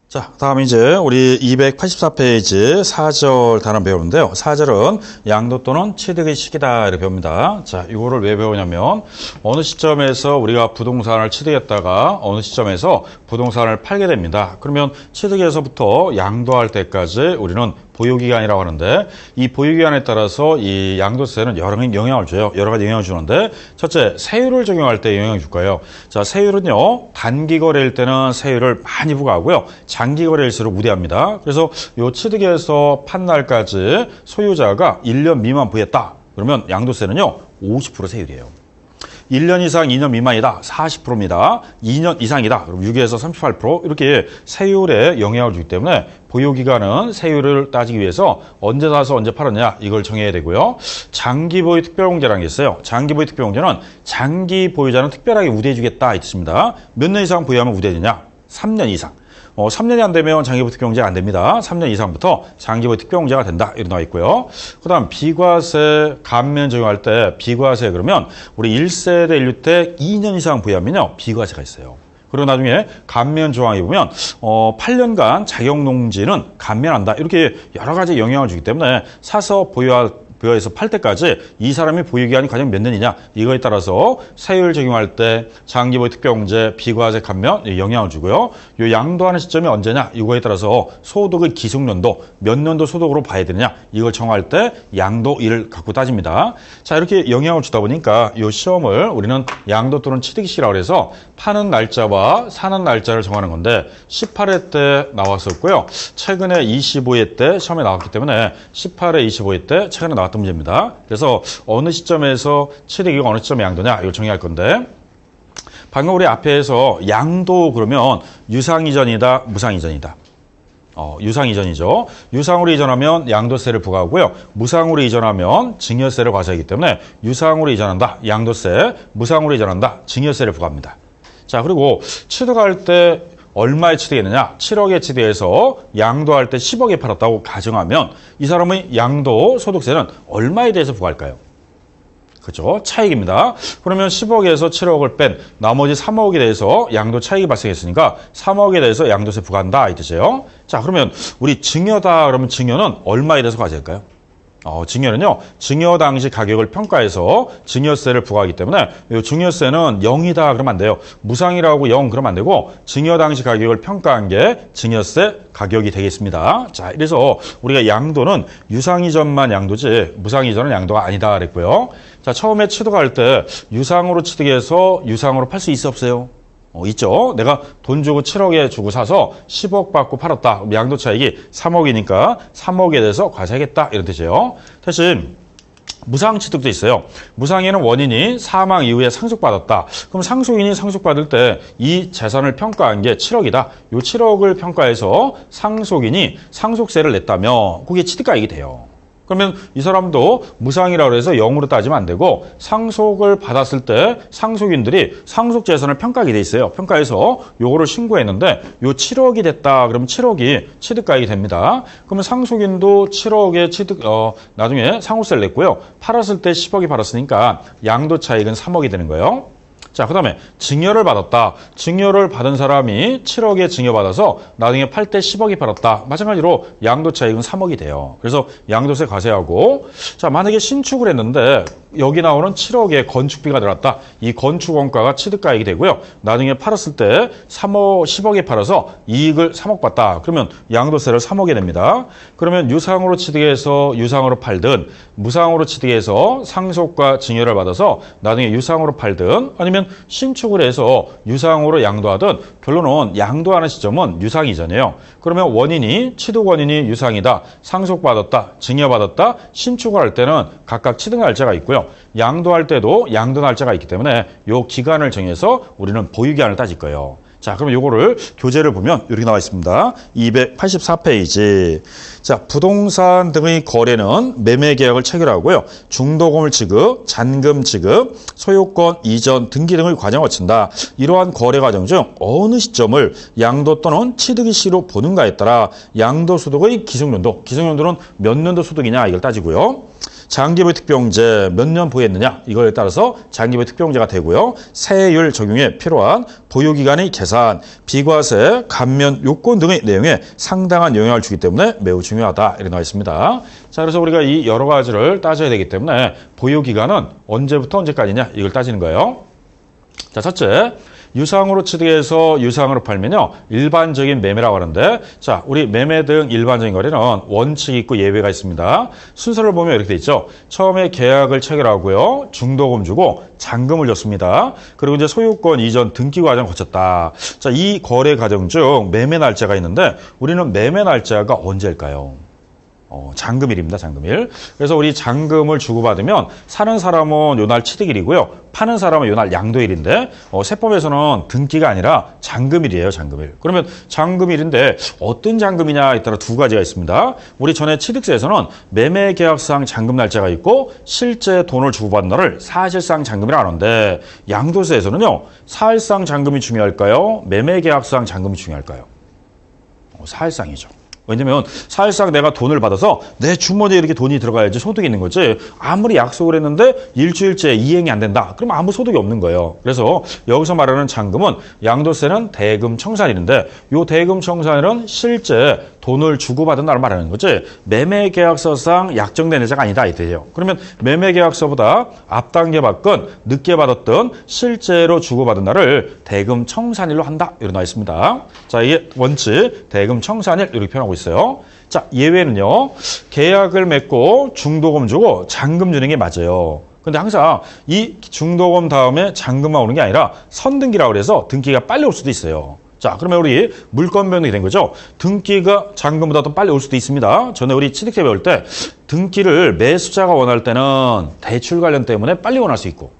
자, 다음 이제 우리 284페이지 4절 단원 배우는데요. 4절은 양도 또는 취득의 시기다 이렇게 배웁니다. 자, 이거를 왜 배우냐면 어느 시점에서 우리가 부동산을 취득했다가 어느 시점에서 부동산을 팔게 됩니다. 그러면 취득에서부터 양도할 때까지 우리는 보유기간이라고 하는데 이 보유기간에 따라서 이 양도세는 여러 가지 영향을 줘요. 여러 가지 영향을 주는데 첫째, 세율을 적용할 때 영향을 줄까요? 자, 세율은요. 단기 거래일 때는 세율을 많이 부과하고요. 장기 거래일수록 우대합니다. 그래서 요 취득에서 판날까지 소유자가 1년 미만 부였다. 그러면 양도세는요. 50% 세율이에요. 1년 이상 2년 미만이다. 40%입니다. 2년 이상이다. 그럼 6에서 38% 이렇게 세율에 영향을 주기 때문에 보유기간은 세율을 따지기 위해서 언제 사서 언제 팔았냐 이걸 정해야 되고요. 장기보유 특별공제라는 게 있어요. 장기보유 특별공제는 장기 보유자는 특별하게 우대해주겠다 이 뜻입니다. 몇 년 이상 보유하면 우대되냐? 3년 이상. 3년이 안 되면 장기보유 특별공제가 안 됩니다. 3년 이상부터 장기보유 특별공제가 된다. 이렇게 나와 있고요. 그 다음 비과세 감면 적용할 때 비과세 그러면 우리 1세대 1류 때 2년 이상 보유하면요. 비과세가 있어요. 그리고 나중에 감면 조항에 보면 8년간 자격농지는 감면한다. 이렇게 여러 가지 영향을 주기 때문에 사서 보유해서 팔 때까지 이 사람이 보유기간이 과연 몇 년이냐 이거에 따라서 세율 적용할 때 장기보유 특별공제, 비과세 감면 영향을 주고요. 이 양도하는 시점이 언제냐 이거에 따라서 소득의 기속연도 몇 년도 소득으로 봐야 되느냐 이걸 정할 때 양도일을 갖고 따집니다. 자, 이렇게 영향을 주다 보니까 이 시험을 우리는 양도 또는 취득시라고 해서 파는 날짜와 사는 날짜를 정하는 건데 18회 때 나왔었고요. 최근에 25회 때 시험에 나왔기 때문에 18회, 25회 때 최근에 나왔던 문제입니다. 그래서 어느 시점에서 취득이고 어느 시점에 양도냐 이걸 정의할 건데 방금 우리 앞에서 양도 그러면 유상이전이다, 무상이전이다. 유상이전이죠. 유상으로 이전하면 양도세를 부과하고요. 무상으로 이전하면 증여세를 과세하기 때문에 유상으로 이전한다, 양도세, 무상으로 이전한다, 증여세를 부과합니다. 자, 그리고 취득할 때 얼마에 취득했느냐? 7억에 취득해서 양도할 때 10억에 팔았다고 가정하면 이 사람의 양도 소득세는 얼마에 대해서 부과할까요? 그렇죠? 차익입니다. 그러면 10억에서 7억을 뺀 나머지 3억에 대해서 양도 차익이 발생했으니까 3억에 대해서 양도세 부과한다 이 뜻이에요. 자, 그러면 우리 증여다 그러면 증여는 얼마에 대해서 과세할까요? 증여는요, 증여 당시 가격을 평가해서 증여세를 부과하기 때문에 이 증여세는 0이다 그러면 안 돼요. 무상이라고 0 그러면 안 되고 증여 당시 가격을 평가한 게 증여세 가격이 되겠습니다. 자, 그래서 우리가 양도는 유상이전만 양도지 무상이전은 양도가 아니다 그랬고요. 자, 처음에 취득할 때 유상으로 취득해서 유상으로 팔 수 있어 없어요? 있죠. 내가 돈 주고 7억에 주고 사서 10억 받고 팔았다. 양도 차익이 3억이니까 3억에 대해서 과세하겠다. 이런 뜻이에요. 대신 무상 취득도 있어요. 무상에는 원인이 사망 이후에 상속받았다. 그럼 상속인이 상속받을 때 이 재산을 평가한 게 7억이다. 이 7억을 평가해서 상속인이 상속세를 냈다면 그게 취득가액이 돼요. 그러면 이 사람도 무상이라고 해서 0으로 따지면 안 되고 상속을 받았을 때 상속인들이 상속재산을 평가하게 돼 있어요. 평가해서 요거를 신고했는데 요 7억이 됐다. 그러면 7억이 취득가액이 됩니다. 그러면 상속인도 7억에 나중에 상속세를 냈고요. 팔았을 때 10억이 팔았으니까 양도 차익은 3억이 되는 거예요. 자, 그 다음에 증여를 받았다. 증여를 받은 사람이 7억에 증여받아서 나중에 팔 때 10억이 팔았다. 마찬가지로 양도 차익은 3억이 돼요. 그래서 양도세 과세하고 자, 만약에 신축을 했는데 여기 나오는 7억의 건축비가 들어갔다. 이 건축 원가가 취득가액이 되고요. 나중에 팔았을 때 10억에 팔아서 이익을 3억 받다. 그러면 양도세를 3억에 냅니다. 그러면 유상으로 취득해서 유상으로 팔든 무상으로 취득해서 상속과 증여를 받아서 나중에 유상으로 팔든 아니면 신축을 해서 유상으로 양도하든 결론은 양도하는 시점은 유상이전이에요. 그러면 원인이 취득 원인이 유상이다. 상속받았다. 증여받았다. 신축을 할 때는 각각 취득 날짜가 있고요. 양도할 때도 양도 날짜가 있기 때문에 이 기간을 정해서 우리는 보유기한을 따질 거예요. 자, 그럼 요거를 교재를 보면 이렇게 나와 있습니다. 284페이지. 자, 부동산 등의 거래는 매매 계약을 체결하고요. 중도금을 지급, 잔금 지급, 소유권 이전, 등기 등의 과정을 거친다. 이러한 거래 과정 중 어느 시점을 양도 또는 취득의 시로 보는가에 따라 양도소득의 기속연도, 기속연도는 몇 년도 소득이냐 이걸 따지고요. 장기보유 특별공제 몇 년 보유했느냐 이거에 따라서 장기보유 특별공제가 되고요. 세율 적용에 필요한 보유기간의 계산, 비과세, 감면 요건 등의 내용에 상당한 영향을 주기 때문에 매우 중요하다 이렇게 나와 있습니다. 자, 그래서 우리가 이 여러 가지를 따져야 되기 때문에 보유기간은 언제부터 언제까지냐 이걸 따지는 거예요. 자, 첫째. 유상으로 취득해서 유상으로 팔면요. 일반적인 매매라고 하는데, 자, 우리 매매 등 일반적인 거래는 원칙이 있고 예외가 있습니다. 순서를 보면 이렇게 돼 있죠. 처음에 계약을 체결하고요. 중도금 주고 잔금을 줬습니다. 그리고 이제 소유권 이전 등기 과정을 거쳤다. 자, 이 거래 과정 중 매매 날짜가 있는데, 우리는 매매 날짜가 언제일까요? 잔금일입니다. 잔금일. 그래서 우리 잔금을 주고받으면 사는 사람은 요날 취득일이고요. 파는 사람은 요날 양도일인데 세법에서는 등기가 아니라 잔금일이에요. 잔금일. 그러면 잔금일인데 어떤 잔금이냐에 따라 두 가지가 있습니다. 우리 전에 취득세에서는 매매계약상 잔금 날짜가 있고 실제 돈을 주고받는 날을 사실상 잔금이라고 하는데 양도세에서는요. 사실상 잔금이 중요할까요? 매매계약상 잔금이 중요할까요? 사실상이죠. 왜냐면 사실상 내가 돈을 받아서 내 주머니에 이렇게 돈이 들어가야지 소득이 있는 거지. 아무리 약속을 했는데 일주일째 이행이 안 된다. 그럼 아무 소득이 없는 거예요. 그래서 여기서 말하는 잔금은 양도세는 대금 청산일인데 이 대금 청산일은 실제 돈을 주고받은 날을 말하는 거지. 매매계약서상 약정된 해자가 아니다 이때요. 그러면 매매계약서보다 앞당겨 받건 늦게 받았던 실제로 주고받은 날을 대금 청산일로 한다. 이렇게 나와 있습니다. 자, 이게 원칙 대금 청산일 이렇게 표현하고 있어요. 자, 예외는요. 계약을 맺고 중도금 주고 잔금 주는 게 맞아요. 근데 항상 이 중도금 다음에 잔금만 오는 게 아니라 선등기라고 그래서 등기가 빨리 올 수도 있어요. 자, 그러면 우리 물권 변동이 된 거죠. 등기가 잔금보다 더 빨리 올 수도 있습니다. 전에 우리 취득세 배울 때 등기를 매수자가 원할 때는 대출 관련 때문에 빨리 원할 수 있고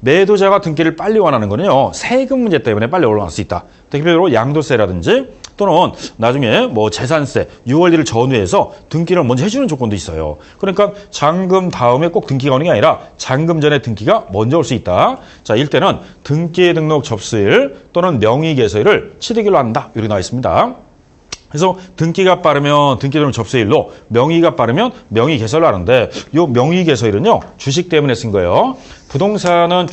매도자가 등기를 빨리 원하는 거는요. 세금 문제 때문에 빨리 올라갈 수 있다. 대표적으로 양도세라든지 또는 나중에 뭐 재산세 6월 1일 전후해서 등기를 먼저 해주는 조건도 있어요. 그러니까 잔금 다음에 꼭 등기가 오는 게 아니라 잔금 전에 등기가 먼저 올 수 있다. 자, 이때는 등기 등록 접수일 또는 명의 개소일을 취득일로 한다. 이렇게 나와 있습니다. 그래서 등기가 빠르면 등기 등록 접수일로 명의가 빠르면 명의 개설로 하는데 이 명의 개설일은요. 주식 때문에 쓴 거예요. 부동산은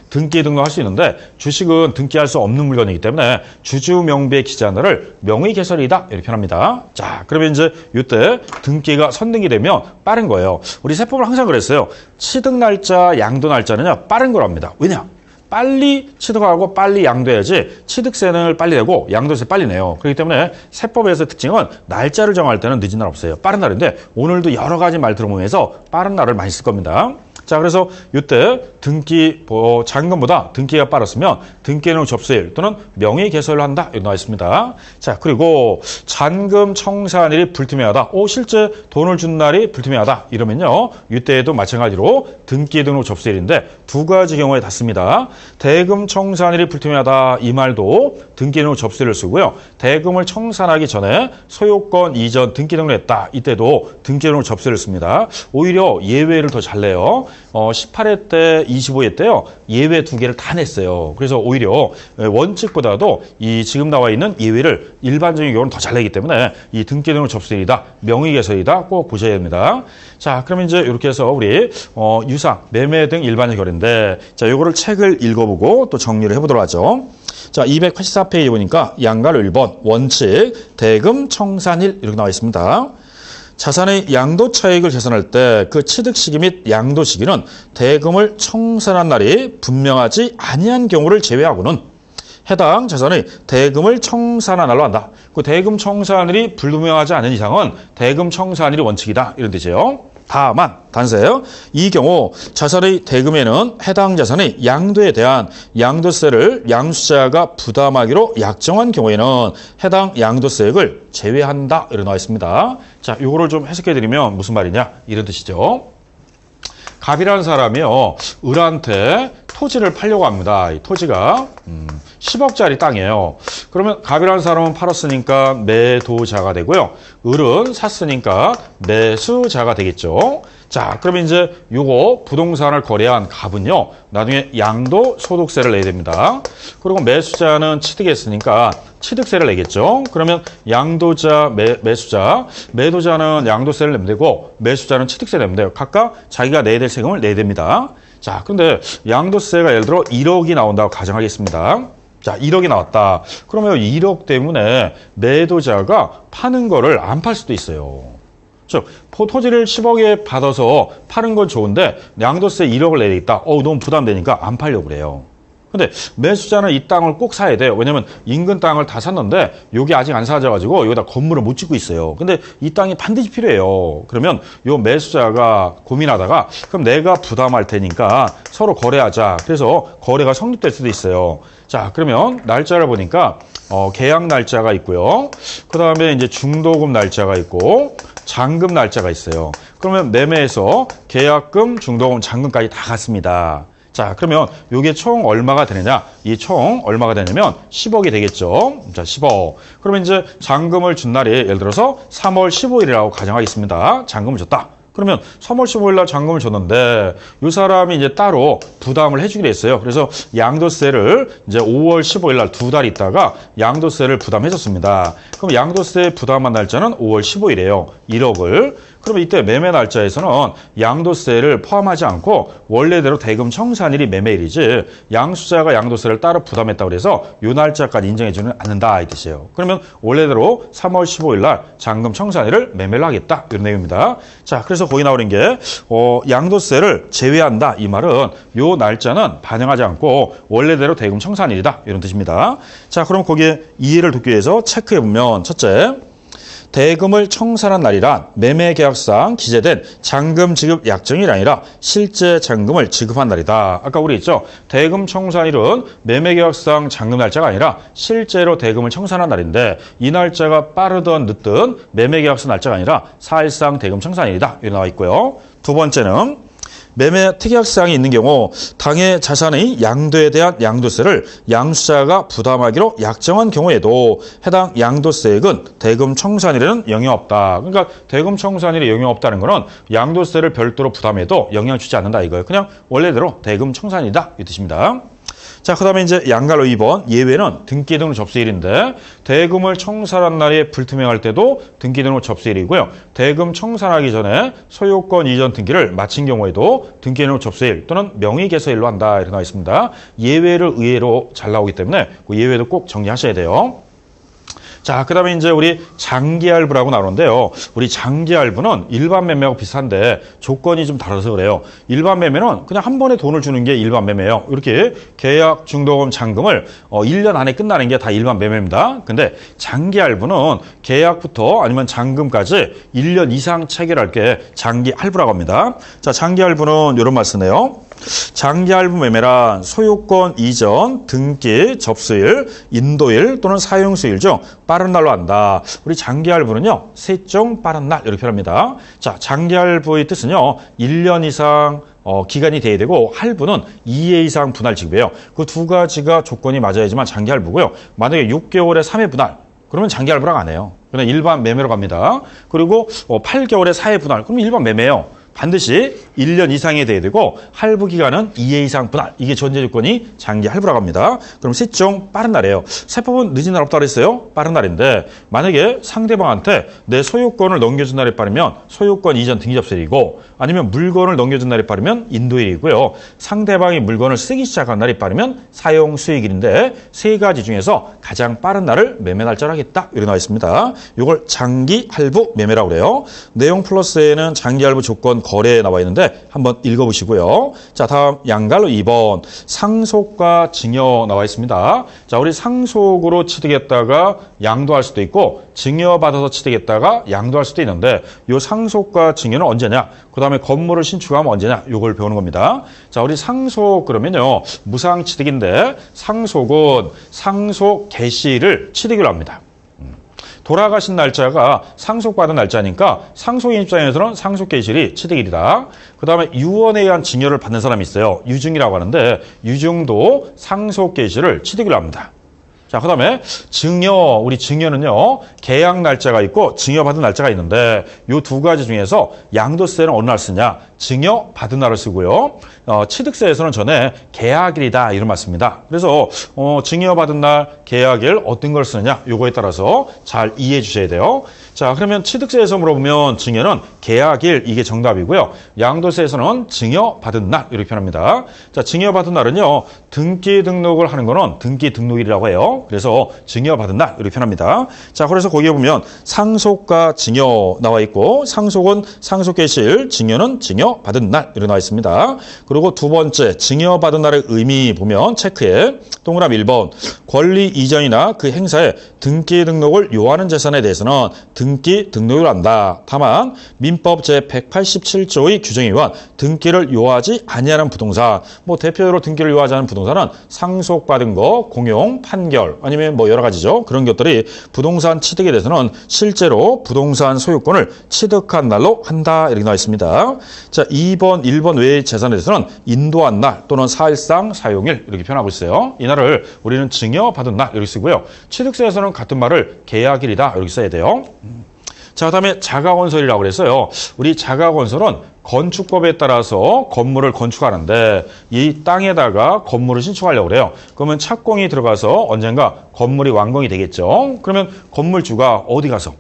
등기 등록할 수 있는데 주식은 등기할 수 없는 물건이기 때문에 주주 명부에 기재한 날을 명의 개설이다 이렇게 표현합니다. 자, 그러면 이제 이때 등기가 선등이 되면 빠른 거예요. 우리 세법을 항상 그랬어요. 취득 날짜, 양도 날짜는요 빠른 거랍니다. 왜냐? 빨리 취득하고 빨리 양도해야지 취득세는 빨리 내고 양도세 빨리 내요. 그렇기 때문에 세법에서의 특징은 날짜를 정할 때는 늦은 날 없어요. 빠른 날인데 오늘도 여러 가지 말 들어보면서 빠른 날을 많이 쓸 겁니다. 자, 그래서 이때 등기 잔금보다 등기가 빠랐으면 등기 등록 접수일 또는 명의 개설을 한다 이렇게 나와 있습니다. 자, 그리고 잔금 청산일이 불투명하다. 실제 돈을 준 날이 불투명하다. 이러면요. 이때에도 마찬가지로 등기 등록 접수일인데 두 가지 경우에 닿습니다. 대금 청산일이 불투명하다. 이 말도 등기 등록 접수일을 쓰고요. 대금을 청산하기 전에 소유권 이전 등기 등록했다. 이때도 등기 등록 접수일을 씁니다. 오히려 예외를 더 잘 내요. 18회 때, 25회 때요. 예외 두 개를 다 냈어요. 그래서 오히려 원칙보다도 이 지금 나와 있는 예외를 일반적인 경우는 더 잘 내기 때문에 이 등기 등록 접수일이다, 명의 개설이다 꼭 보셔야 됩니다. 자, 그러면 이제 이렇게 해서 우리 유상, 매매 등 일반적 거래인데 자, 요거를 책을 읽어보고 또 정리를 해보도록 하죠. 자, 284페이지 보니까 양가로 1번 원칙, 대금 청산일 이렇게 나와 있습니다. 자산의 양도 차익을 계산할 때 그 취득 시기 및 양도 시기는 대금을 청산한 날이 분명하지 아니한 경우를 제외하고는 해당 자산의 대금을 청산한 날로 한다. 그 대금 청산일이 불분명하지 않은 이상은 대금 청산일이 원칙이다. 이런 뜻이에요. 다만 단서예요. 이 경우 자산의 대금에는 해당 자산의 양도에 대한 양도세를 양수자가 부담하기로 약정한 경우에는 해당 양도세액을 제외한다. 이렇게 나와 있습니다. 자, 요거를 좀 해석해 드리면 무슨 말이냐 이런 뜻이죠. 갑이라는 사람이요. 을한테 토지를 팔려고 합니다. 이 토지가 10억짜리 땅이에요. 그러면 갑이라는 사람은 팔았으니까 매도자가 되고요. 을은 샀으니까 매수자가 되겠죠. 자, 그러면 이제 요거 부동산을 거래한 갑은요. 나중에 양도소득세를 내야 됩니다. 그리고 매수자는 취득했으니까 취득세를 내겠죠. 그러면 양도자, 매도자는 양도세를 내면 되고 매수자는 취득세 내면 돼요. 각각 자기가 내야 될 세금을 내야 됩니다. 자, 근데 양도세가 예를 들어 1억이 나온다고 가정하겠습니다. 자, 1억이 나왔다. 그러면 1억 때문에 매도자가 파는 거를 안 팔 수도 있어요. 즉, 토지를 10억에 받아서 파는 건 좋은데 양도세 1억을 내야 되겠다. 너무 부담되니까 안 팔려고 그래요. 근데 매수자는 이 땅을 꼭 사야 돼요. 왜냐면 인근 땅을 다 샀는데 여기 아직 안 사져가지고 여기다 건물을 못 짓고 있어요. 근데 이 땅이 반드시 필요해요. 그러면 요 매수자가 고민하다가 그럼 내가 부담할 테니까 서로 거래하자. 그래서 거래가 성립될 수도 있어요. 자, 그러면 날짜를 보니까 계약 날짜가 있고요. 그 다음에 이제 중도금 날짜가 있고 잔금 날짜가 있어요. 그러면 매매에서 계약금, 중도금, 잔금까지 다 갔습니다. 자, 그러면 이게 총 얼마가 되느냐? 이 총 얼마가 되냐면 10억이 되겠죠. 자, 10억. 그러면 이제 잔금을 준 날이 예를 들어서 3월 15일이라고 가정하겠습니다. 잔금을 줬다. 그러면 3월 15일 날 잔금을 줬는데 이 사람이 이제 따로 부담을 해주기로 했어요. 그래서 양도세를 이제 5월 15일 날 2달 있다가 양도세를 부담해줬습니다. 그럼 양도세 부담한 날짜는 5월 15일이에요. 1억을. 그러면 이때 매매 날짜에서는 양도세를 포함하지 않고 원래대로 대금 청산일이 매매일이지 양수자가 양도세를 따로 부담했다고 해서 이 날짜까지 인정해주는 않는다 이 뜻이에요. 그러면 원래대로 3월 15일 날 잔금 청산일을 매매를 하겠다 이런 내용입니다. 자, 그래서 거기 나오는 게 양도세를 제외한다 이 말은 이 날짜는 반영하지 않고 원래대로 대금 청산일이다 이런 뜻입니다. 자, 그럼 거기에 이해를 돕기 위해서 체크해보면 첫째, 대금을 청산한 날이란 매매계약상 기재된 잔금 지급 약정일이 아니라 실제 잔금을 지급한 날이다. 아까 우리 있죠? 대금 청산일은 매매계약상 잔금 날짜가 아니라 실제로 대금을 청산한 날인데 이 날짜가 빠르든 늦든 매매계약서 날짜가 아니라 사실상 대금 청산일이다. 이렇게 나와 있고요. 두 번째는 매매 특약사항이 있는 경우 당해 자산의 양도에 대한 양도세를 양수자가 부담하기로 약정한 경우에도 해당 양도세액은 대금 청산일에는 영향 없다. 그러니까 대금 청산일에 영향 없다는 거는 양도세를 별도로 부담해도 영향 주지 않는다 이거예요. 그냥 원래대로 대금 청산이다 이 뜻입니다. 자, 그 다음에 이제 양갈로 2번 예외는 등기 등록 접수일인데 대금을 청산한 날이 불투명할 때도 등기 등록 접수일이고요. 대금 청산하기 전에 소유권 이전 등기를 마친 경우에도 등기 등록 접수일 또는 명의개소일로 한다 이렇게 나와 있습니다. 예외를 의외로 잘 나오기 때문에 그 예외도 꼭 정리하셔야 돼요. 자, 그 다음에 이제 우리 장기할부라고 나오는데요. 우리 장기할부는 일반 매매하고 비슷한데 조건이 좀 다르서 그래요. 일반 매매는 그냥 한 번에 돈을 주는 게 일반 매매예요. 이렇게 계약, 중도금, 잔금을 1년 안에 끝나는 게 다 일반 매매입니다. 근데 장기할부는 계약부터 아니면 잔금까지 1년 이상 체결할 게 장기할부라고 합니다. 자, 장기할부는 이런 말 쓰네요. 장기할부 매매란 소유권 이전, 등기, 접수일, 인도일 또는 사용수일 중 빠른 날로 한다. 우리 장기할부는요, 셋 중 빠른 날 이렇게 표현합니다. 자, 장기할부의 뜻은요, 1년 이상 기간이 돼야 되고 할부는 2회 이상 분할 지급이에요. 그 두 가지가 조건이 맞아야지만 장기할부고요. 만약에 6개월에 3회 분할 그러면 장기할부라고 안 해요. 그냥 일반 매매로 갑니다. 그리고 8개월에 4회 분할 그러면 일반 매매예요. 반드시 1년 이상이 돼야 되고 할부 기간은 2회 이상 분할. 이게 전제 조건이 장기 할부라고 합니다. 그럼 셋 중 빠른 날이에요. 세법은 늦은 날 없다고 그랬어요. 빠른 날인데 만약에 상대방한테 내 소유권을 넘겨준 날에 빠르면 소유권 이전 등기 접수일이고 아니면 물건을 넘겨준 날에 빠르면 인도일이고요. 상대방이 물건을 쓰기 시작한 날이 빠르면 사용 수익일인데 세 가지 중에서 가장 빠른 날을 매매 날짜로 하겠다. 이렇게 나와 있습니다. 이걸 장기 할부 매매라고 그래요. 내용 플러스에는 장기 할부 조건 거래에 나와 있는데 한번 읽어보시고요. 자, 다음 양갈로 2번 상속과 증여 나와 있습니다. 자, 우리 상속으로 취득했다가 양도할 수도 있고 증여받아서 취득했다가 양도할 수도 있는데 이 상속과 증여는 언제냐? 그 다음에 건물을 신축하면 언제냐? 이걸 배우는 겁니다. 자, 우리 상속 그러면요 무상취득인데 상속은 상속 개시일을 취득일로 합니다. 돌아가신 날짜가 상속받은 날짜니까 상속인 입장에서는 상속개시일이 취득일이다. 그 다음에 유언에 의한 증여를 받는 사람이 있어요. 유증이라고 하는데 유증도 상속개시일을 취득일로 합니다. 자, 그 다음에 증여, 우리 증여는요, 계약 날짜가 있고 증여받은 날짜가 있는데 이 두 가지 중에서 양도세는 어느 날 쓰냐? 증여받은 날을 쓰고요. 취득세에서는 전에 계약일이다 이런 말 씁니다. 그래서 증여받은 날, 계약일 어떤 걸 쓰느냐? 요거에 따라서 잘 이해해 주셔야 돼요. 자, 그러면 취득세에서 물어보면 증여는 계약일 이게 정답이고요. 양도세에서는 증여받은 날 이렇게 표현합니다. 자, 증여받은 날은요. 등기 등록을 하는 거는 등기 등록일이라고 해요. 그래서 증여받은 날 이렇게 표현합니다. 자, 그래서 거기에 보면 상속과 증여 나와 있고 상속은 상속 개시일, 증여는 증여받은 날 이렇게 나와 있습니다. 그리고 두 번째 증여받은 날의 의미 보면 체크에 동그라미 1번 권리 이전이나 그 행사에 등기 등록을 요하는 재산에 대해서는 등기 등록을 한다. 다만 민법 제187조의 규정에 의한 등기를 요하지 아니하는 부동산, 뭐 대표적으로 등기를 요하지 않은 부동산은 상속받은 거, 공용, 판결 아니면 뭐 여러 가지죠. 그런 것들이 부동산 취득에 대해서는 실제로 부동산 소유권을 취득한 날로 한다 이렇게 나와 있습니다. 자, 2번, 1번 외의 재산에 대해서는 인도한 날 또는 사일상 사용일 이렇게 표현하고 있어요. 이 날을 우리는 증여받은 날 이렇게 쓰고요. 취득세에서는 같은 말을 계약일이다 이렇게 써야 돼요. 자, 그다음에 자가건설이라고 그랬어요. 우리 자가건설은 건축법에 따라서 건물을 건축하는데 이 땅에다가 건물을 신축하려고 그래요. 그러면 착공이 들어가서 언젠가 건물이 완공이 되겠죠. 그러면 건물주가 어디 가서?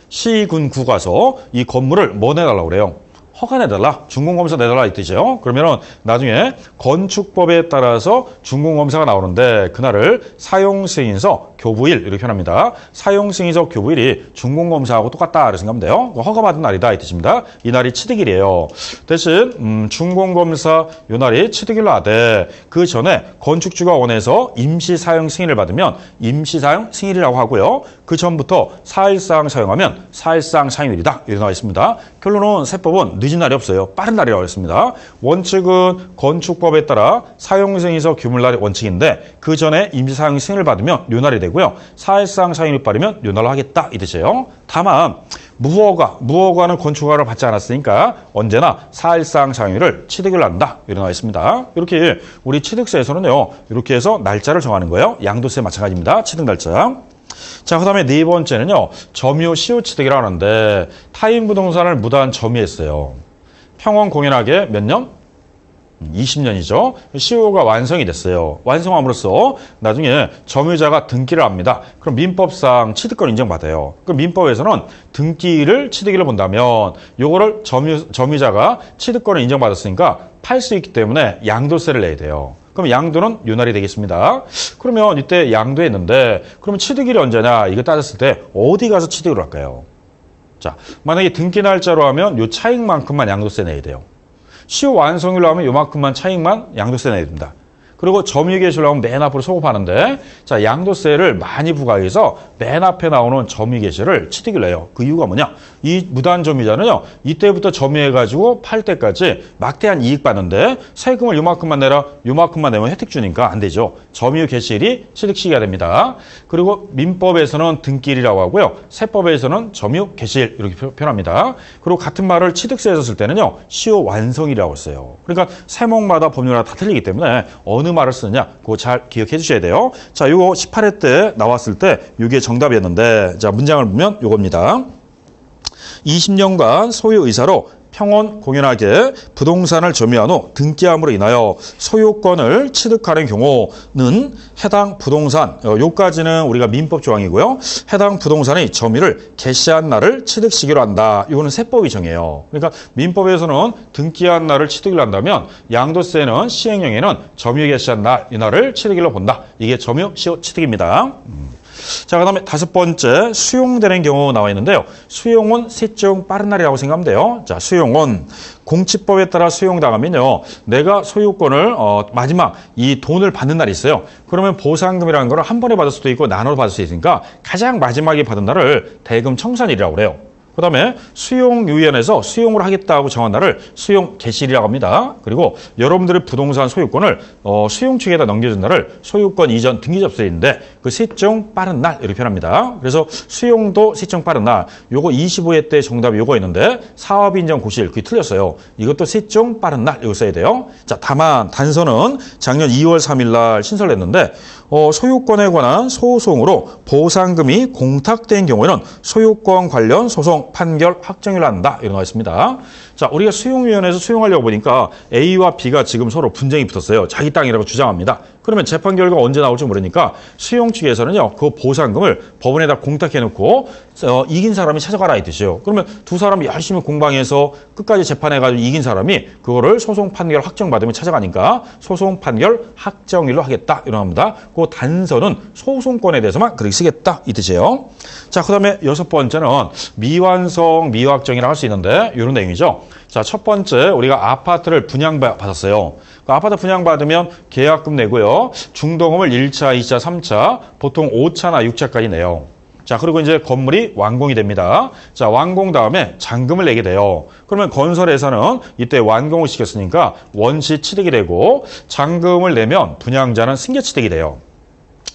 시군구 가서 이 건물을 뭐 내달라고 그래요? 허가 내달라, 준공검사 내달라 이 뜻이죠. 그러면은 나중에 건축법에 따라서 준공검사가 나오는데 그날을 사용승인서 교부일 이렇게 표현합니다. 사용승인서 교부일이 준공검사하고 똑같다 이렇게 생각하면 돼요. 허가받은 날이다 이 뜻입니다. 이 날이 취득일이에요. 대신 준공검사 이 날이 취득일로 하되 그 전에 건축주가 원해서 임시사용 승인을 받으면 임시사용 승인이라고 하고요. 그 전부터 사일상 사용하면 사일상 사용일이다 이렇게 나와 있습니다. 결론은 세법은 늦은 날이 없어요. 빠른 날이라고 했습니다. 원칙은 건축법에 따라 사용승인서 규물날이 원칙인데 그 전에 임시사용 승인을 받으면 요 날이 되고요. 사일상 사용일이 빠르면 요 날로 하겠다 이 뜻이에요. 다만 무허가는 건축허가를 받지 않았으니까 언제나 사일상 사용일을 취득을 한다 이렇게 나와 있습니다. 이렇게 우리 취득세에서는요. 이렇게 해서 날짜를 정하는 거예요. 양도세 마찬가지입니다. 취득 날짜. 자, 그 다음에 네 번째는요. 점유 시효 취득이라고 하는데 타인 부동산을 무단 점유했어요. 평원 공연하게 몇 년? 20년이죠. 시효가 완성이 됐어요. 완성함으로써 나중에 점유자가 등기를 합니다. 그럼 민법상 취득권 인정받아요. 그럼 민법에서는 등기를 취득일로 본다면 요거를 점유자가 취득권을 인정받았으니까 팔 수 있기 때문에 양도세를 내야 돼요. 그럼 양도는 요 날이 되겠습니다. 그러면 이때 양도했는데 그러면 취득일이 언제냐 이거 따졌을 때 어디 가서 취득을 할까요? 자, 만약에 등기 날짜로 하면 요 차익만큼만 양도세 내야 돼요. 시효 완성일로 하면 요만큼만 차익만 양도세 내야 됩니다. 그리고 점유 개시로 하면 맨 앞으로 소급하는데 자, 양도세를 많이 부과해서 맨 앞에 나오는 점유 개시를 취득을 해요. 그 이유가 뭐냐? 이 무단 점유자는요. 이때부터 점유해가지고 팔 때까지 막대한 이익 받는데 세금을 요만큼만 내라, 요만큼만 내면 혜택 주니까 안 되죠. 점유 개시일이 취득 시기가 됩니다. 그리고 민법에서는 등기일이라고 하고요. 세법에서는 점유 개시일 이렇게 표현합니다. 그리고 같은 말을 취득세에서 쓸 때는요. 시효 완성이라고 써요. 그러니까 세목마다 법률마다 다 틀리기 때문에 어느 말을 쓰느냐 그거 잘 기억해 주셔야 돼요. 자, 요거 18회 때 나왔을 때 이게 정답이었는데 자, 문장을 보면 요겁니다. 20년간 소유 의사로 평온 공연하게 부동산을 점유한 후 등기함으로 인하여 소유권을 취득하는 경우는 해당 부동산, 요까지는 우리가 민법 조항이고요. 해당 부동산의 점유를 개시한 날을 취득 시기로 한다. 이거는 세법이 정해요. 그러니까 민법에서는 등기한 날을 취득을 한다면 양도세는 시행령에는 점유 개시한 날, 이 날을 취득일로 본다. 이게 점유 시효 취득입니다. 자, 그 다음에 다섯 번째 수용되는 경우 나와 있는데요. 수용은 셋 중 빠른 날이라고 생각하면 돼요. 자, 수용은 공치법에 따라 수용당하면요. 내가 소유권을 마지막 이 돈을 받는 날이 있어요. 그러면 보상금이라는 걸 한 번에 받을 수도 있고 나눠 받을 수 있으니까 가장 마지막에 받은 날을 대금 청산일이라고 그래요. 그 다음에 수용유연에서 수용을 하겠다고 정한 날을 수용 개시일이라고 합니다. 그리고 여러분들의 부동산 소유권을 수용 측에다 넘겨준 날을 소유권 이전 등기 접수일인데 그 시중 빠른 날 이렇게 표현합니다. 그래서 수용도 시중 빠른 날 요거 25회 때 정답이 요거 있는데 사업 인정 고시일 그게 틀렸어요. 이것도 시중 빠른 날 이거 써야 돼요. 자, 다만 단서는 작년 2월 3일 날 신설했는데 소유권에 관한 소송으로 보상금이 공탁된 경우에는 소유권 관련 소송 판결 확정일로 한다. 이런 거 있습니다. 자, 우리가 수용위원회에서 수용하려고 보니까 A와 B가 지금 서로 분쟁이 붙었어요. 자기 땅이라고 주장합니다. 그러면 재판 결과가 언제 나올지 모르니까 수용 측에서는요, 그 보상금을 법원에다 공탁해놓고 이긴 사람이 찾아가라 이 뜻이에요. 그러면 두 사람이 열심히 공방해서 끝까지 재판해가지고 이긴 사람이 그거를 소송 판결 확정받으면 찾아가니까 소송 판결 확정일로 하겠다 이런 겁니다. 그 단서는 소송권에 대해서만 그렇게 쓰겠다 이 뜻이에요. 자, 그다음에 6번째는 미완성 미확정이라고 할 수 있는데 이런 내용이죠. 자, 첫 번째 우리가 아파트를 분양받았어요. 그 아파트 분양받으면 계약금 내고요. 중도금을 1차, 2차, 3차, 보통 5차나 6차까지 내요. 자, 그리고 이제 건물이 완공이 됩니다. 자, 완공 다음에 잔금을 내게 돼요. 그러면 건설회사는 이때 완공을 시켰으니까 원시 취득이 되고 잔금을 내면 분양자는 승계 취득이 돼요.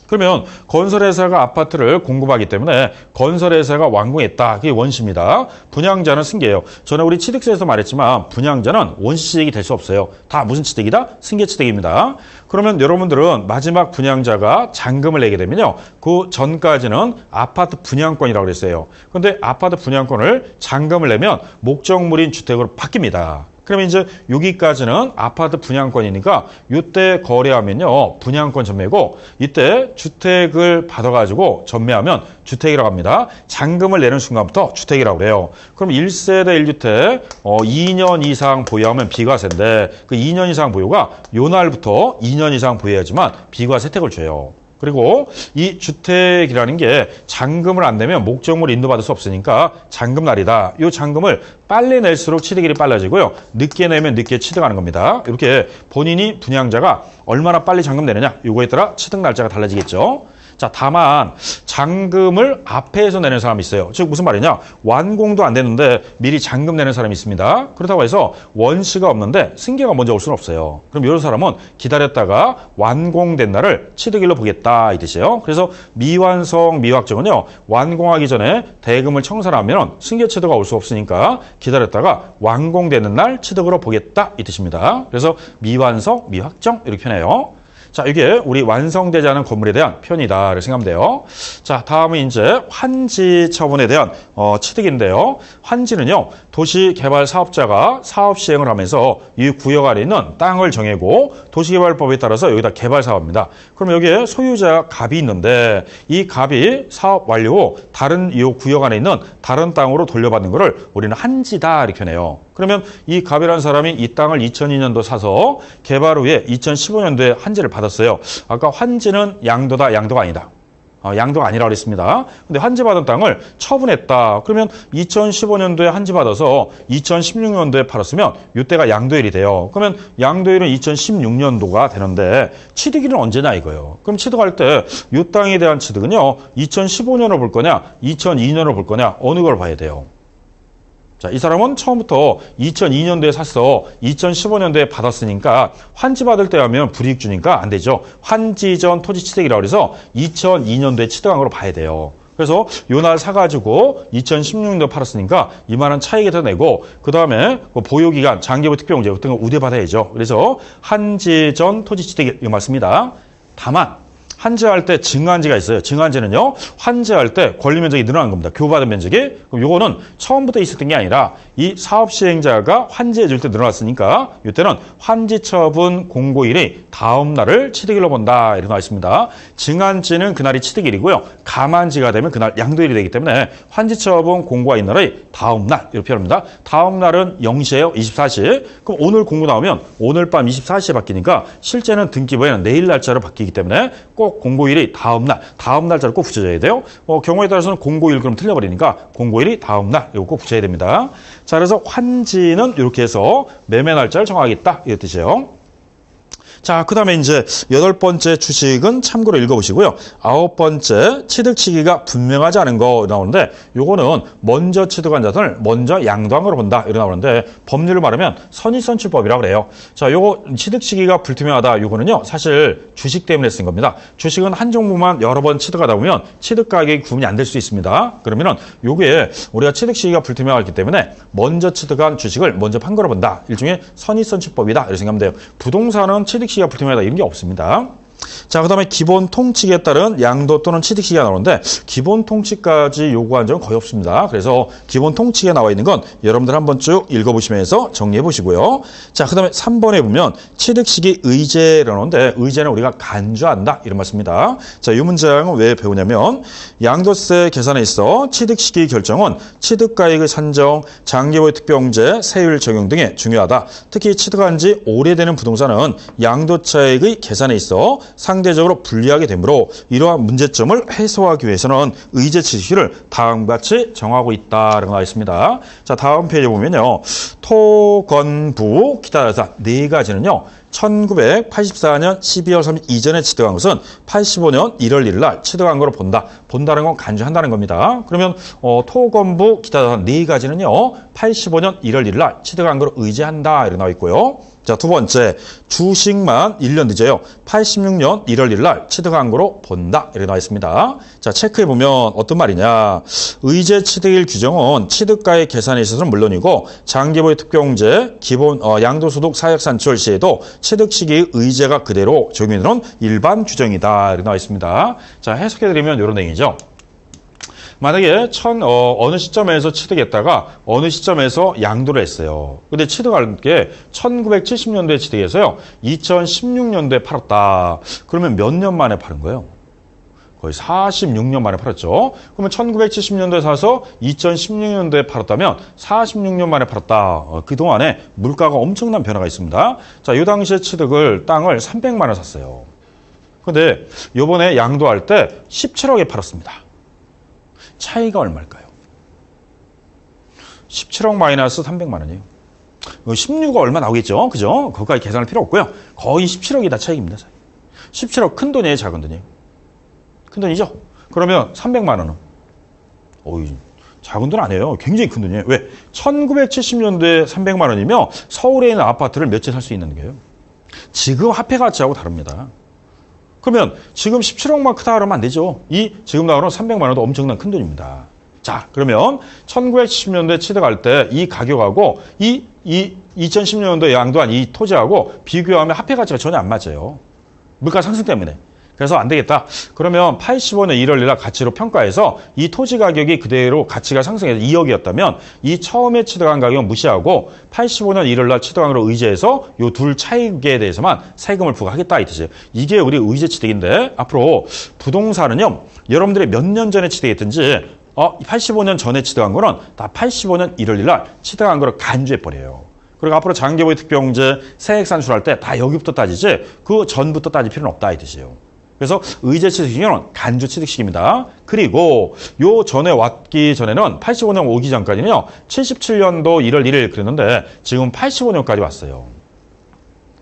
그러면 건설회사가 아파트를 공급하기 때문에 건설회사가 완공했다. 그게 원시입니다. 분양자는 승계예요. 전에 우리 취득세에서 말했지만 분양자는 원시 취득이 될 수 없어요. 다 무슨 취득이다? 승계 취득입니다. 그러면 여러분들은 마지막 분양자가 잔금을 내게 되면요. 그 전까지는 아파트 분양권이라고 그랬어요. 그런데 아파트 분양권을 잔금을 내면 목적물인 주택으로 바뀝니다. 그러면 이제 여기까지는 아파트 분양권이니까 이때 거래하면요. 분양권 전매고 이때 주택을 받아가지고 전매하면 주택이라고 합니다. 잔금을 내는 순간부터 주택이라고 그래요. 그럼 1세대 1주택 2년 이상 보유하면 비과세인데 그 2년 이상 보유가 요 날부터 2년 이상 보유해야지만 비과세 혜택을 줘요. 그리고 이 주택이라는 게 잔금을 안 내면 목적물을 인도받을 수 없으니까 잔금날이다. 이 잔금을 빨리 낼수록 취득일이 빨라지고요. 늦게 내면 늦게 취득하는 겁니다. 이렇게 본인이 분양자가 얼마나 빨리 잔금 내느냐 이거에 따라 취득 날짜가 달라지겠죠. 자, 다만 잔금을 앞에서 내는 사람이 있어요. 즉 무슨 말이냐? 완공도 안 되는데 미리 잔금 내는 사람이 있습니다. 그렇다고 해서 원시가 없는데 승계가 먼저 올 수는 없어요. 그럼 이런 사람은 기다렸다가 완공된 날을 취득일로 보겠다 이 뜻이에요. 그래서 미완성 미확정은요. 완공하기 전에 대금을 청산하면 승계 취득가 올 수 없으니까 기다렸다가 완공되는 날 취득으로 보겠다 이 뜻입니다. 그래서 미완성 미확정 이렇게 표현해요. 자, 이게 우리 완성되지 않은 건물에 대한 표현이다. 이렇게 생각하면 돼요. 자, 다음은 이제 환지 처분에 대한 취득인데요. 환지는요, 도시개발 사업자가 사업 시행을 하면서 이 구역 안에 있는 땅을 정해고 도시개발법에 따라서 여기다 개발 사업입니다. 그럼 여기에 소유자 갑이 있는데 이 갑이 사업 완료 후 다른 이 구역 안에 있는 다른 땅으로 돌려받는 거를 우리는 환지다. 이렇게 표현해요. 그러면 이 갑이라는 사람이 이 땅을 2002년도 사서 개발 후에 2015년도에 환지를 받았어요. 아까 환지는 양도다, 양도가 아니다. 양도가 아니라고 그랬습니다. 근데 환지받은 땅을 처분했다. 그러면 2015년도에 환지받아서 2016년도에 팔았으면 이때가 양도일이 돼요. 그러면 양도일은 2016년도가 되는데 취득일은 언제냐 이거예요. 그럼 취득할 때 이 땅에 대한 취득은요. 2015년으로 볼 거냐, 2002년으로 볼 거냐, 어느 걸 봐야 돼요. 자, 이 사람은 처음부터 2002년도에 샀어. 2015년도에 받았으니까 환지받을 때 하면 불이익 주니까 안 되죠. 환지 전 토지 취득이라고 해서 2002년도에 취득한 걸로 봐야 돼요. 그래서 요 날 사가지고 2016년도에 팔았으니까 이만한 차익이 더 내고 그 다음에 보유기간, 장기부 특별공제 같은 거 우대받아야죠. 그래서 환지 전 토지 취득 이거 맞습니다. 다만 환지할 때 증환지가 있어요. 증환지는요, 환지할 때 권리 면적이 늘어난 겁니다. 교부받은 면적이. 그럼 요거는 처음부터 있었던 게 아니라 이 사업 시행자가 환지해 줄 때 늘어났으니까 이때는 환지 처분 공고일이 다음 날을 취득일로 본다. 이렇게 나와 있습니다. 증환지는 그날이 취득일이고요. 감환지가 되면 그날 양도일이 되기 때문에 환지 처분 공고가 있는 날의 다음 날 이렇게 표현합니다. 다음 날은 0시예요. 24시. 그럼 오늘 공고 나오면 오늘 밤 24시에 바뀌니까 실제는 등기부에는 내일 날짜로 바뀌기 때문에 꼭 공고일이 다음 날짜를 꼭 붙여줘야 돼요. 경우에 따라서는 공고일 그럼 틀려버리니까 공고일이 다음 날 이거 꼭 붙여야 됩니다. 자, 그래서 환지는 이렇게 해서 매매 날짜를 정하겠다 이런 뜻이에요. 자, 그 다음에 이제 8번째 주식은 참고로 읽어보시고요. 9번째 취득시기가 분명하지 않은 거 나오는데 요거는 먼저 취득한 자산을 먼저 양도한 거로 본다 이렇게 나오는데 법률을 말하면 선의선출법이라고 그래요. 자, 요거 취득시기가 불투명하다 요거는요 사실 주식 때문에 쓴 겁니다. 주식은 한 종목만 여러 번 취득하다 보면 취득 가격이 구분이 안 될 수 있습니다. 그러면은 요게 우리가 취득시기가 불투명하기 때문에 먼저 취득한 주식을 먼저 판 거로 본다. 일종의 선의선출법이다 이렇게 생각하면 돼요. 부동산은 취득시기가 불투명하다 이런 게 없습니다. 자, 그 다음에 기본 통칙에 따른 양도 또는 취득시기가 나오는데 기본 통칙까지 요구한 점은 거의 없습니다. 그래서 기본 통칙에 나와 있는 건 여러분들 한번 쭉 읽어보시면서 정리해 보시고요. 자, 그 다음에 3번에 보면 취득시기 의제라는 건데 의제는 우리가 간주한다 이런 말씀입니다. 자, 이 문장은 왜 배우냐면 양도세 계산에 있어 취득시기 결정은 취득가액의 산정, 장기보유 특별공제, 세율 적용 등에 중요하다. 특히 취득한 지 오래되는 부동산은 양도차액의 계산에 있어 상대적으로 불리하게 되므로 이러한 문제점을 해소하기 위해서는 의제 취득시기를 다음과 같이 정하고 있다라고 나와 있습니다. 자, 다음 페이지에 보면요. 토건부 기타 네 가지는요. 1984년 12월 3일 이전에 취득한 것은 85년 1월 1일 날 취득한 거로 본다. 본다는 건 간주한다는 겁니다. 그러면 토건부 기타 네 가지는요. 85년 1월 1일 날 취득한 거로 의제한다. 이렇게 나와 있고요. 자, 두 번째, 주식만 1년 늦어요. 86년 1월 1일 날 취득한 거로 본다. 이렇게 나와 있습니다. 자, 체크해보면 어떤 말이냐. 의제 취득일 규정은 취득가액 계산에 있어서는 물론이고 장기보유 특별공제, 기본 양도소득 사역산출 시에도 취득시기 의제가 그대로 적용되는 일반 규정이다. 이렇게 나와 있습니다. 자, 해석해드리면 이런 내용이죠. 만약에 어느 시점에서 취득했다가 어느 시점에서 양도를 했어요. 근데 취득할 게 1970년도에 취득해서요. 2016년도에 팔았다. 그러면 몇 년 만에 파는 거예요? 거의 46년 만에 팔았죠. 그러면 1970년도에 사서 2016년도에 팔았다면 46년 만에 팔았다. 그동안에 물가가 엄청난 변화가 있습니다. 자, 이 당시에 땅을 300만 원 샀어요. 근데 이번에 양도할 때 17억에 팔았습니다. 차이가 얼마일까요? 17억 마이너스 300만 원이에요. 16억 얼마 나오겠죠? 그죠? 그거까지 계산할 필요 없고요. 거의 17억이 다 차이입니다. 17억 큰 돈이에요? 작은 돈이에요? 큰 돈이죠? 그러면 300만 원은? 작은 돈 아니에요. 굉장히 큰 돈이에요. 왜? 1970년도에 300만 원이면 서울에 있는 아파트를 몇 채 살 수 있는 거예요. 지금 화폐 가치하고 다릅니다. 그러면 지금 17억만 크다 그러면 안 되죠. 지금 나오는 300만 원도 엄청난 큰 돈입니다. 자, 그러면 1970년도에 취득할 때 이 가격하고 2010년도에 양도한 이 토지하고 비교하면 화폐 가치가 전혀 안 맞아요. 물가 상승 때문에. 그래서 안 되겠다. 그러면 85년 1월 1일 가치로 평가해서 이 토지 가격이 그대로 가치가 상승해서 2억이었다면 이 처음에 취득한 가격은 무시하고 85년 1월 날 취득한 걸로 의제해서 이 둘 차익에 대해서만 세금을 부과하겠다 이 뜻이에요. 이게 우리 의제 취득인데 앞으로 부동산은요. 여러분들이 몇 년 전에 취득했든지 85년 전에 취득한 거는 다 85년 1월 1일 날 취득한 거를 간주해버려요. 그리고 앞으로 장기보유 특별공제, 세액산출할 때 다 여기부터 따지지 그 전부터 따질 필요는 없다 이 뜻이에요. 그래서 의제 취득시기는 간주 취득시기입니다. 그리고 요 전에 왔기 전에는 85년 오기 전까지는요. 77년도 1월 1일 그랬는데 지금 85년까지 왔어요.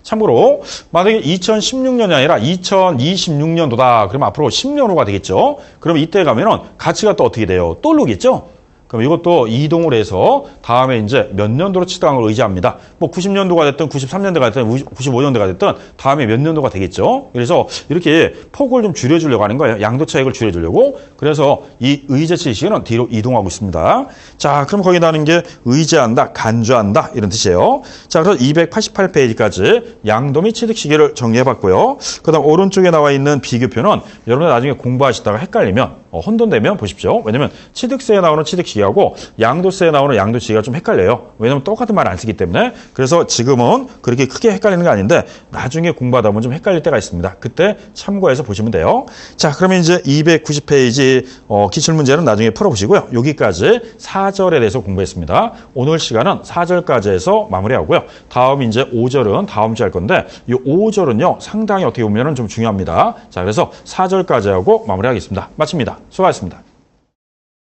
참고로 만약에 2016년이 아니라 2026년도다. 그러면 앞으로 10년 후가 되겠죠. 그러면 이때 가면은 가치가 또 어떻게 돼요? 또 오르겠죠. 그럼 이것도 이동을 해서 다음에 이제 몇 년도로 취득한 걸 의지합니다. 뭐 90년도가 됐든 93년도가 됐든 95년도가 됐든 다음에 몇 년도가 되겠죠. 그래서 이렇게 폭을 좀 줄여주려고 하는 거예요. 양도 차익을 줄여주려고. 그래서 이 의제 취득시기는 뒤로 이동하고 있습니다. 자, 그럼 거기 나는 게 의제한다, 간주한다 이런 뜻이에요. 자, 그래서 288페이지까지 양도 및 취득시기를 정리해봤고요. 그다음 오른쪽에 나와 있는 비교표는 여러분들 나중에 공부하시다가 헷갈리면 혼돈되면 보십시오. 왜냐면 취득세에 나오는 취득시기하고 양도세에 나오는 양도시기가 좀 헷갈려요. 왜냐면 똑같은 말 안 쓰기 때문에. 그래서 지금은 그렇게 크게 헷갈리는 거 아닌데 나중에 공부하다 보면 좀 헷갈릴 때가 있습니다. 그때 참고해서 보시면 돼요. 자, 그러면 이제 290페이지 기출문제는 나중에 풀어보시고요. 여기까지 4절에 대해서 공부했습니다. 오늘 시간은 4절까지 해서 마무리하고요. 다음 이제 5절은 다음 주에 할 건데 이 5절은요. 상당히 어떻게 보면 좀 중요합니다. 자, 그래서 4절까지 하고 마무리하겠습니다. 마칩니다. 수고하셨습니다.